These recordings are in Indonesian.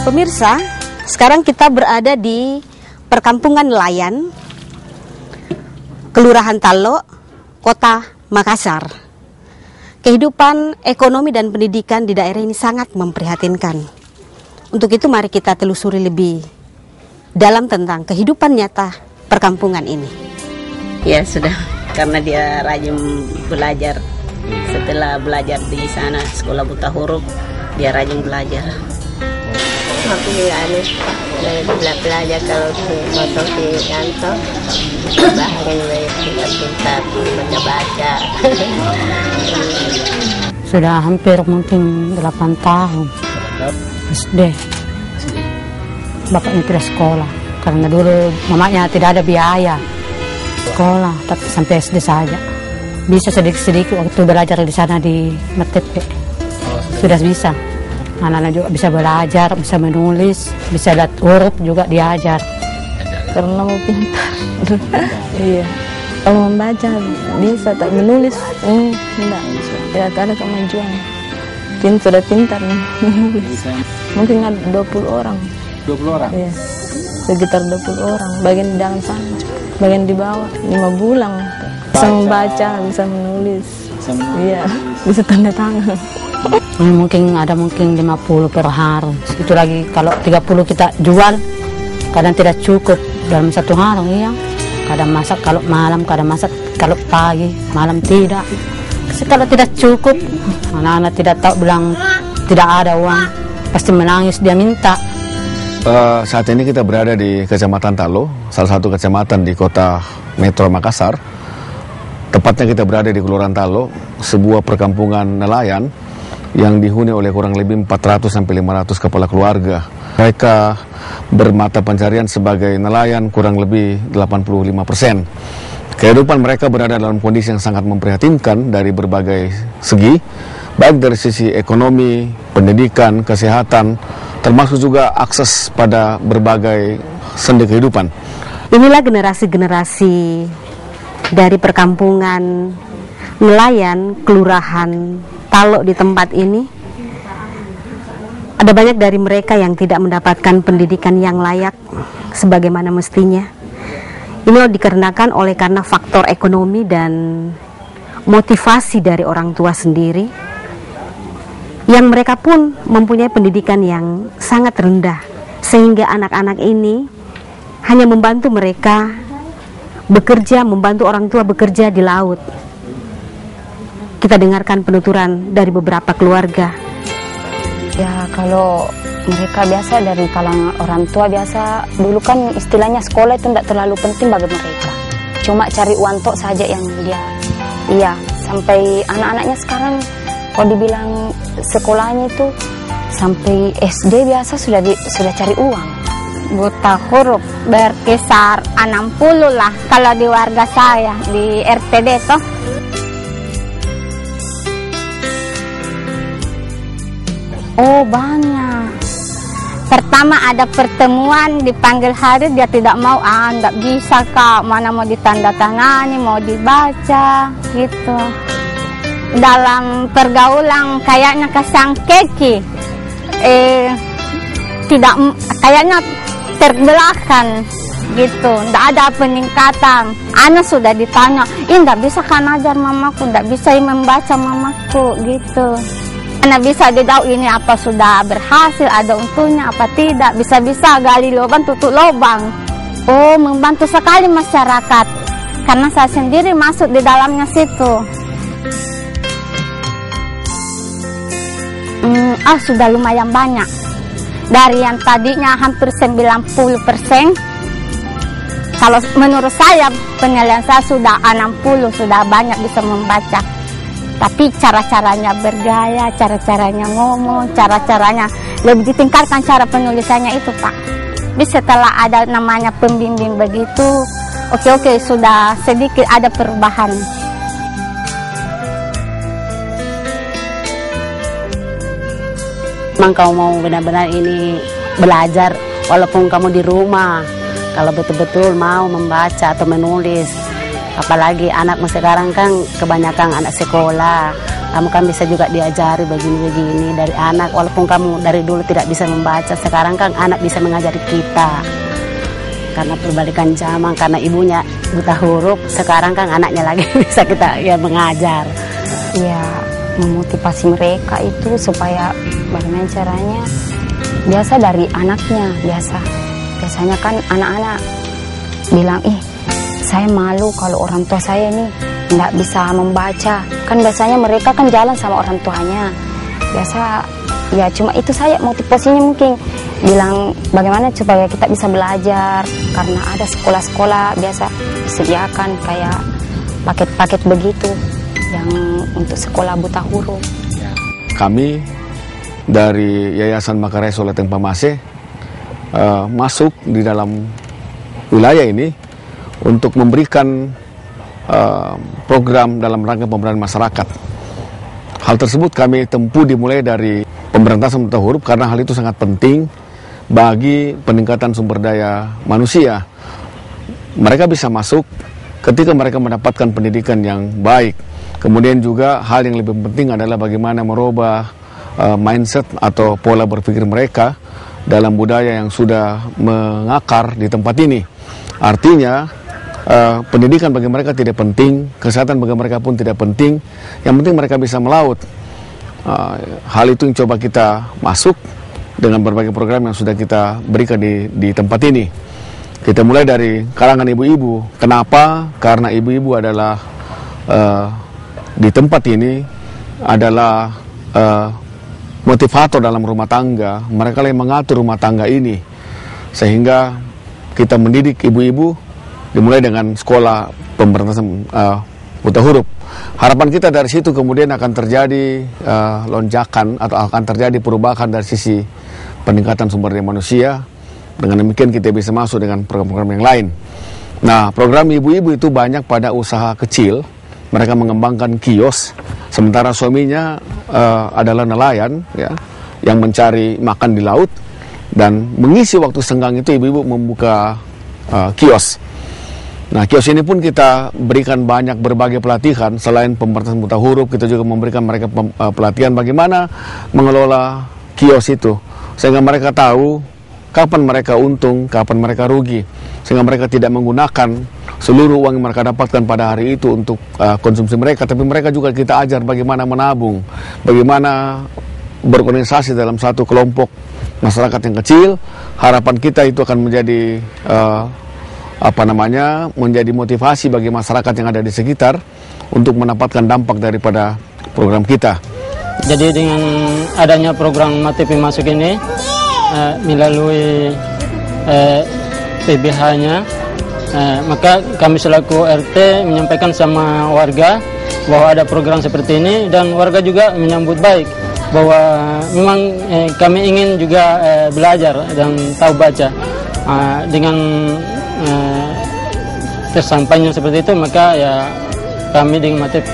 Pemirsa, sekarang kita berada di perkampungan nelayan, Kelurahan Talo, Kota Makassar. Kehidupan ekonomi dan pendidikan di daerah ini sangat memprihatinkan. Untuk itu mari kita telusuri lebih dalam tentang kehidupan nyata perkampungan ini. Ya sudah, karena dia rajin belajar. Setelah belajar di sana sekolah buta huruf, dia rajin belajar. Aku juga belajar kalau foto di kantor, bahagia pintar-pintar baca. Sudah hampir mungkin 8 tahun SD. Bapaknya tidak sekolah karena dulu mamanya tidak ada biaya sekolah, tapi sampai SD saja. Bisa sedikit-sedikit waktu belajar di sana di Metepe. Sudah bisa. Anak-anak juga bisa belajar, bisa menulis, bisa lihat huruf juga diajar. Karena mau pintar. Iya. Kalau membaca bisa, tak menulis enggak. Ya ada kemajuan. Sudah pintar nih menulis. Mungkin ada 20 orang. 20 orang? Iya. Sekitar 20 orang. Bagian di dalam sana, bagian di bawah 5 bulan. Bisa membaca, bisa menulis. Iya, bisa tanda tangan. Mungkin 50 per hari. Itu lagi kalau 30 kita jual, kadang tidak cukup dalam satu hari. Iya. Kadang masak kalau malam, kadang masak kalau pagi, malam tidak. Kalau tidak cukup, anak-anak tidak tahu, bilang tidak ada uang, pasti menangis, dia minta. Saat ini kita berada di Kecamatan Talo, salah satu kecamatan di kota Metro Makassar. Tepatnya kita berada di Kelurahan Talo, sebuah perkampungan nelayan yang dihuni oleh kurang lebih 400-500 kepala keluarga. Mereka bermata pencarian sebagai nelayan kurang lebih 85%. Kehidupan mereka berada dalam kondisi yang sangat memprihatinkan dari berbagai segi, baik dari sisi ekonomi, pendidikan, kesehatan, termasuk juga akses pada berbagai sendi kehidupan. Inilah generasi-generasi dari perkampungan nelayan Kelurahan Talo di tempat ini. Ada banyak dari mereka yang tidak mendapatkan pendidikan yang layak sebagaimana mestinya. Ini dikarenakan karena faktor ekonomi dan motivasi dari orang tua sendiri, yang mereka pun mempunyai pendidikan yang sangat rendah, sehingga anak-anak ini hanya membantu mereka bekerja, membantu orang tua bekerja di laut. Kita dengarkan penuturan dari beberapa keluarga. Ya, kalau mereka biasa dari kalangan orang tua biasa, dulu kan istilahnya sekolah itu tidak terlalu penting bagi mereka. Cuma cari uang tok saja yang dia. Iya, sampai anak-anaknya sekarang kalau dibilang sekolahnya itu sampai SD biasa sudah cari uang. Buta huruf berkisar 60 lah kalau di warga saya di RTD toh. Oh, banyak. Pertama ada pertemuan, dipanggil hari dia tidak mau, enggak bisa kak, mana mau ditandatangani, mau dibaca gitu. Dalam pergaulan kayaknya kesang keki, tidak, kayaknya terbelakang gitu, tidak ada peningkatan. Anak sudah ditanya, enggak bisa kan ajar mamaku, enggak bisa membaca mamaku gitu. Anak bisa didau ini apa sudah berhasil, ada untungnya apa tidak, bisa-bisa gali lubang tutup lubang. Oh, membantu sekali masyarakat karena saya sendiri masuk di dalamnya situ. Sudah lumayan banyak. Dari yang tadinya hampir 90%, kalau menurut saya penilaian saya sudah 60, sudah banyak bisa membaca. Tapi cara-caranya bergaya, cara-caranya ngomong, cara-caranya lebih ditingkatkan cara penulisannya itu Pak. Tapi setelah ada namanya pembimbing begitu, oke, sudah sedikit ada perubahan. Memang kamu mau benar-benar ini belajar walaupun kamu di rumah, kalau betul-betul mau membaca atau menulis. Apalagi anakmu sekarang kan kebanyakan anak sekolah, kamu kan bisa juga diajari begini-begini dari anak, walaupun kamu dari dulu tidak bisa membaca, sekarang kan anak bisa mengajari kita. Karena perbalikan zaman, karena ibunya buta huruf, sekarang kan anaknya lagi bisa kita ya mengajar. Ya, memotivasi mereka itu supaya bagaimana caranya, biasa dari anaknya, biasanya kan anak-anak bilang, saya malu kalau orang tua saya nih nggak bisa membaca. Kan biasanya mereka kan jalan sama orang tuanya. Biasa ya cuma itu saya motivasinya, mungkin bilang bagaimana supaya kita bisa belajar. Karena ada sekolah-sekolah biasa disediakan kayak paket-paket begitu yang untuk sekolah buta huruf. Kami dari Yayasan Makarai Soleteng Pamase masuk di dalam wilayah ini untuk memberikan program dalam rangka pemberdayaan masyarakat. Hal tersebut kami tempuh dimulai dari pemberantasan buta huruf karena hal itu sangat penting bagi peningkatan sumber daya manusia. Mereka bisa masuk ketika mereka mendapatkan pendidikan yang baik. Kemudian juga hal yang lebih penting adalah bagaimana merubah mindset atau pola berpikir mereka dalam budaya yang sudah mengakar di tempat ini. Artinya pendidikan bagi mereka tidak penting, kesehatan bagi mereka pun tidak penting. Yang penting mereka bisa melaut. Hal itu yang coba kita masuk dengan berbagai program yang sudah kita berikan di tempat ini. Kita mulai dari kalangan ibu-ibu. Kenapa? Karena ibu-ibu adalah di tempat ini adalah motivator dalam rumah tangga. Mereka yang mengatur rumah tangga ini, sehingga kita mendidik ibu-ibu dimulai dengan sekolah pemberantasan buta huruf. Harapan kita dari situ kemudian akan terjadi lonjakan atau akan terjadi perubahan dari sisi peningkatan sumber daya manusia. Dengan demikian kita bisa masuk dengan program-program yang lain. Nah, program ibu-ibu itu banyak pada usaha kecil. Mereka mengembangkan kios, sementara suaminya adalah nelayan, ya, yang mencari makan di laut, dan mengisi waktu senggang itu ibu-ibu membuka kios. Nah, kios ini pun kita berikan banyak berbagai pelatihan. Selain pemberantasan buta huruf, kita juga memberikan mereka pelatihan bagaimana mengelola kios itu, sehingga mereka tahu kapan mereka untung, kapan mereka rugi, sehingga mereka tidak menggunakan seluruh uang yang mereka dapatkan pada hari itu untuk konsumsi mereka, tapi mereka juga kita ajar bagaimana menabung, bagaimana berorganisasi dalam satu kelompok masyarakat yang kecil. Harapan kita itu akan menjadi menjadi motivasi bagi masyarakat yang ada di sekitar untuk mendapatkan dampak daripada program kita. Jadi dengan adanya program MATP Masuk ini, melalui PBH-nya, maka kami selaku RT menyampaikan sama warga bahwa ada program seperti ini, dan warga juga menyambut baik bahwa memang kami ingin juga belajar dan tahu baca. Dengan tersampainya seperti itu, maka ya kami dengan MATP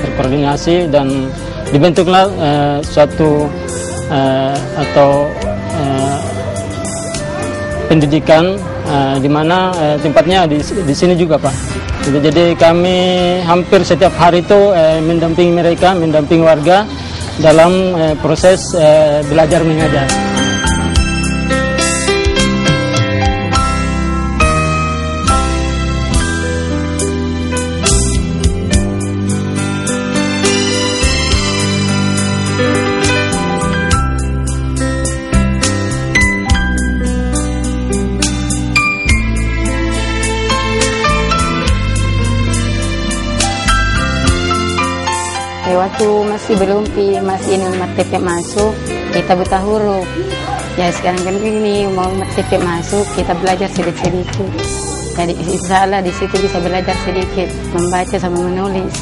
berkoordinasi dan dibentuklah suatu pendidikan di mana tempatnya di sini juga, Pak. Jadi kami hampir setiap hari itu mendampingi mereka, mendampingi warga dalam proses belajar mengajar. Waktu masih belum masih ini MATP masuk, kita buta huruf. Ya sekarang kan ini mau MATP masuk, kita belajar sedikit-sedikit. Jadi insya Allah di situ bisa belajar sedikit membaca sama menulis.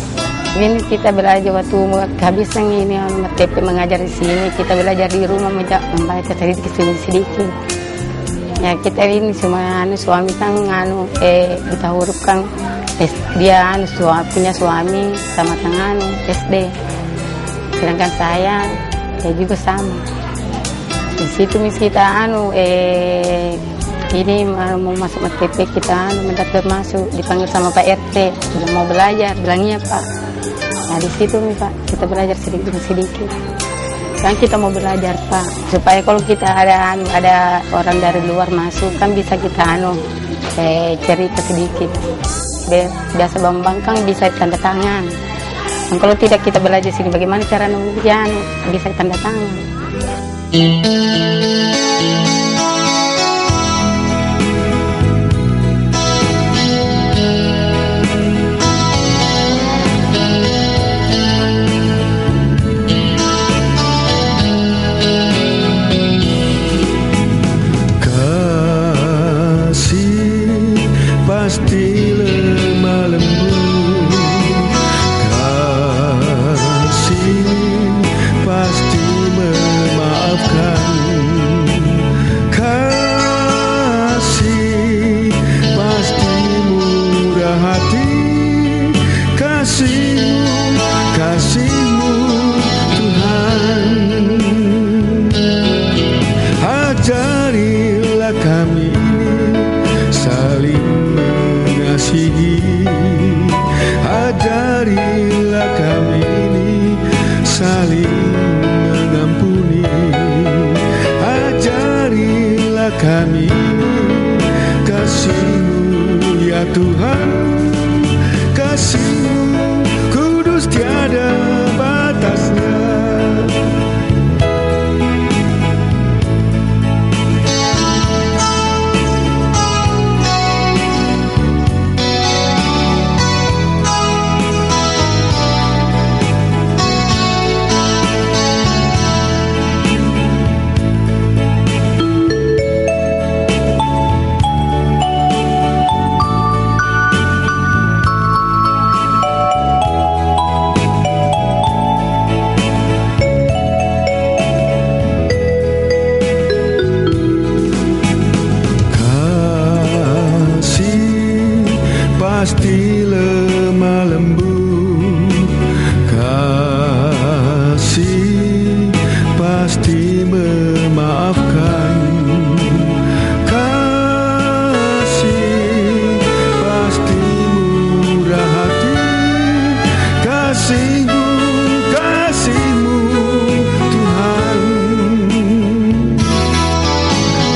Ini kita belajar waktu kehabisan ini MATP mengajar di sini, kita belajar di rumah membaca sedikit-sedikit. Ya kita ini cuma suami kan buta huruf kan. Dia punya suami sama tangan SD, sedangkan saya juga sama. Di situ kita ini mau masuk MATP, kita mendaftar masuk, dipanggil sama Pak RT, udah mau belajar, bilangnya Pak Nah di situ nih Pak, kita belajar sedikit demi sedikit. Kan kita mau belajar Pak, supaya kalau kita ada orang dari luar masuk kan bisa kita cerita sedikit. Biasa Bambang kan bisa tanda tangan. Dan kalau tidak kita belajar sini bagaimana cara nulisnya bisa tanda tangan. Pasti lemah lembut, kasih pasti memaafkan, kasih pasti murah hati, kasihmu Tuhan. Ajarilah kami saling mengasihi, ajarilah kami ini saling mengampuni, ajarilah kami ini kasih-Mu ya Tuhan, kasih-Mu kudus tiada batasnya. Pasti lemah lembut, kasih pasti memaafkan, kasih pasti murah hati, kasih-Mu Tuhan.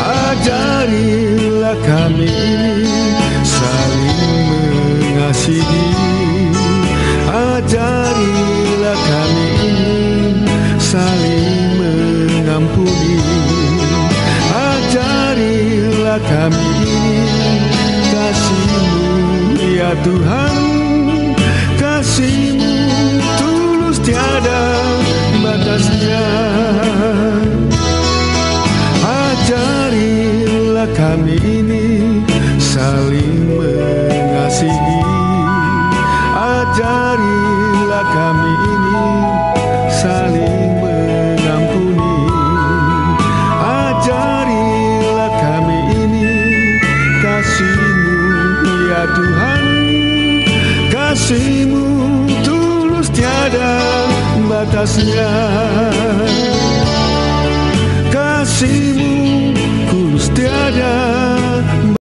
Ajarilah kami ini saling mengasihi, ajarilah kami ini saling mengampuni, ajarilah kami ini kasih-Mu ya Tuhan, kasih-Mu tulus tiada batasnya. Ajarilah kami ini saling mengasihi, ajarilah kami ini saling mengampuni, ajarilah kami ini kasih-Mu ya Tuhan, kasih-Mu tulus tiada batasnya, kasih-Mu